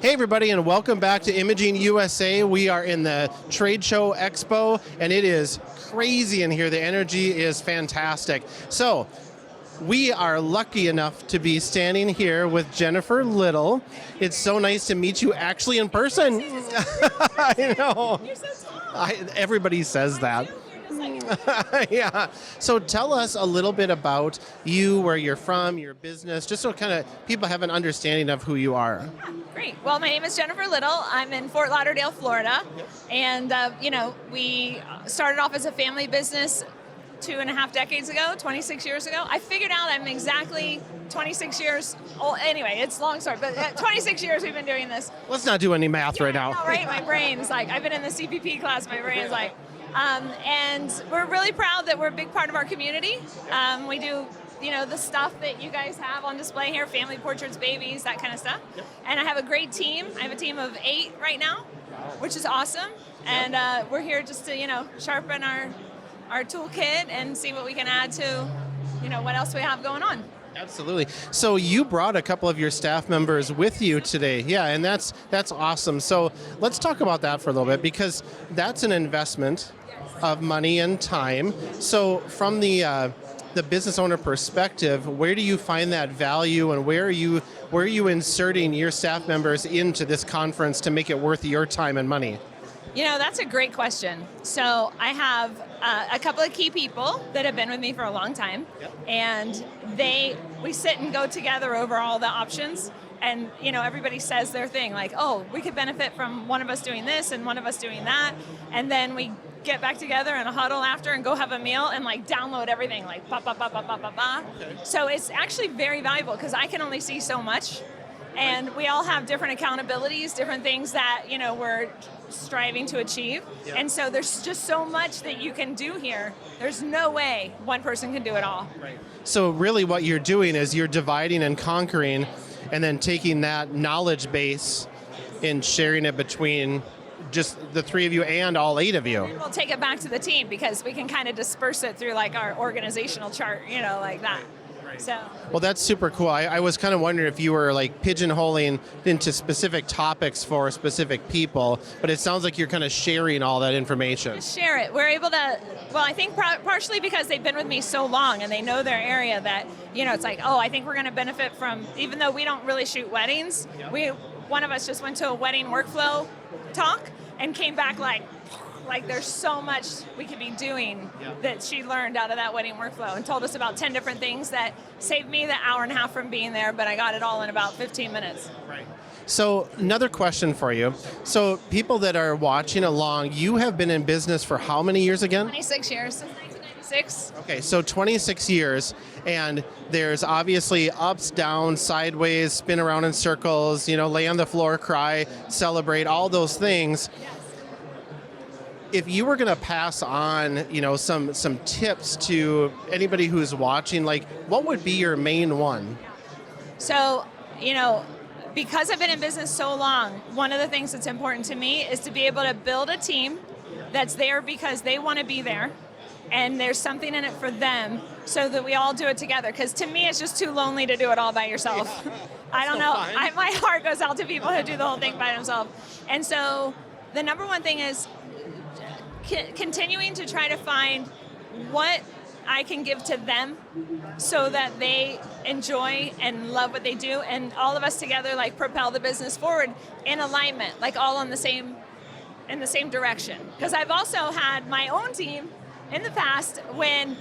Hey everybody, and welcome back to Imaging USA. We are in the Trade Show Expo, and it is crazy in here. The energy is fantastic. So, we are lucky enough to be standing here with Jennifer Little. It's so nice to meet you actually in person. I know. You're so tall. Everybody says that. Yeah. So tell us a little bit about you, where you're from, your business, just so kind of people have an understanding of who you are. Yeah, great. Well, my name is Jennifer Little. I'm in Fort Lauderdale, Florida. Yep. And, we started off as a family business 2.5 decades ago, 26 years ago. I figured out I'm exactly 26 years old. Anyway, it's a long story, but 26 years we've been doing this. Let's not do any math right now. No, right? My brain's like, I've been in the CPP class, my brain's like, and we're really proud that we're a big part of our community. We do, the stuff that you guys have on display here, family portraits, babies, that kind of stuff. Yep. And I have a great team. I have a team of 8 right now, which is awesome. And we're here just to, sharpen our toolkit and see what we can add to, what else we have going on. Absolutely. So you brought a couple of your staff members with you today. Yeah, and that's awesome. So let's talk about that for a little bit, because that's an investment of money and time. So from the business owner perspective, where do you find that value, and where are you inserting your staff members into this conference to make it worth your time and money? That's a great question. So I have a couple of key people that have been with me for a long time, and we sit and go together over all the options, and everybody says their thing, like, oh, we could benefit from one of us doing this and one of us doing that, and then we get back together in a huddle after and go have a meal and download everything, like ba ba ba ba ba ba ba. Okay. So it's actually very valuable because I can only see so much. And we all have different accountabilities, different things that, we're striving to achieve. Yep. And so there's just so much that you can do here. There's no way one person can do it all. Right. So really what you're doing is you're dividing and conquering, and then taking that knowledge base and sharing it between just the 3 of you and all 8 of you. We'll take it back to the team because we can kind of disperse it through our organizational chart, like that. So. Well, that's super cool. I was kind of wondering if you were pigeonholing into specific topics for specific people, but it sounds like you're kind of sharing all that information. Just share it. We're able to, I think partially because they've been with me so long and they know their area that, it's like, oh, I think we're going to benefit from, even though we don't really shoot weddings, one of us just went to a wedding workflow talk and came back like there's so much we could be doing that she learned out of that wedding workflow, and told us about 10 different things that saved me the 1.5 hours from being there, but I got it all in about 15 minutes. Right. So another question for you. So people that are watching along, you have been in business for how many years again? 26 years, since 1996. Okay, so 26 years, and there's obviously ups, downs, sideways, spin around in circles, lay on the floor, cry, celebrate, all those things. Yes. If you were going to pass on, some tips to anybody who's watching, what would be your main one? So, because I've been in business so long, one of the things that's important to me is to be able to build a team that's there because they want to be there, and there's something in it for them, so that we all do it together. Because to me, it's just too lonely to do it all by yourself. Yeah, I don't know. My heart goes out to people who do the whole thing by themselves. And so the number one thing is continuing to try to find what I can give to them so that they enjoy and love what they do, and all of us together propel the business forward in alignment, all in the same direction. Because I've also had my own team in the past when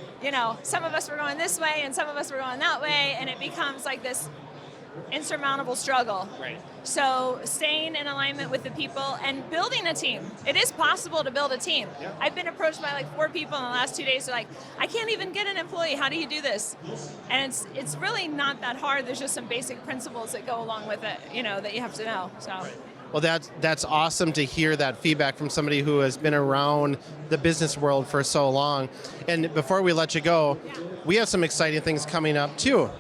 some of us were going this way and some of us were going that way, and it becomes this insurmountable struggle. Right. So staying in alignment with the people and building a team. It is possible to build a team. Yeah. I've been approached by 4 people in the last 2 days. They're like, I can't even get an employee. How do you do this? And it's really not that hard. There's just some basic principles that go along with it, that you have to know. So. Right. Well, that's awesome to hear that feedback from somebody who has been around the business world for so long. And before we let you go, we have some exciting things coming up too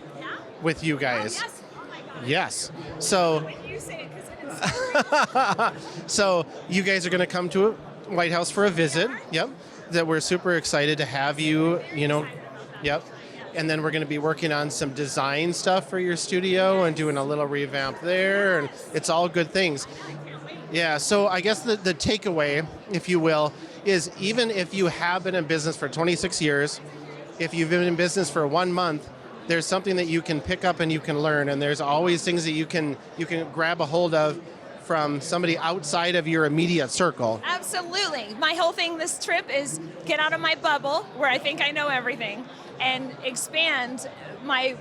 with you guys. Oh, yes. Yes. So, when you say it, because it is so you guys are going to come to White House for a visit. Yep. That we're super excited to have you. Yep. and then we're going to be working on some design stuff for your studio and doing a little revamp there, and it's all good things. Yeah, so I guess the takeaway, if you will, is even if you have been in business for 26 years, if you've been in business for 1 month, there's something that you can pick up and you can learn, and there's always things that you can grab a hold of from somebody outside of your immediate circle. Absolutely. My whole thing this trip is get out of my bubble where I think I know everything and expand my,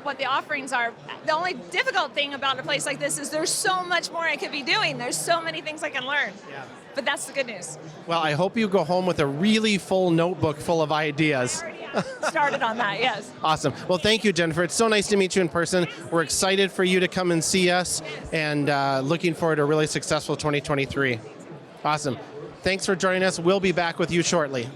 what the offerings are. The only difficult thing about a place like this is there's so much more I could be doing. There's so many things I can learn. Yeah. But that's the good news. Well, I hope you go home with a really full notebook full of ideas. Started on that, yes. Awesome. Well, thank you, Jennifer. It's so nice to meet you in person. We're excited for you to come and see us, and looking forward to a really successful 2023. Awesome. Thanks for joining us. We'll be back with you shortly.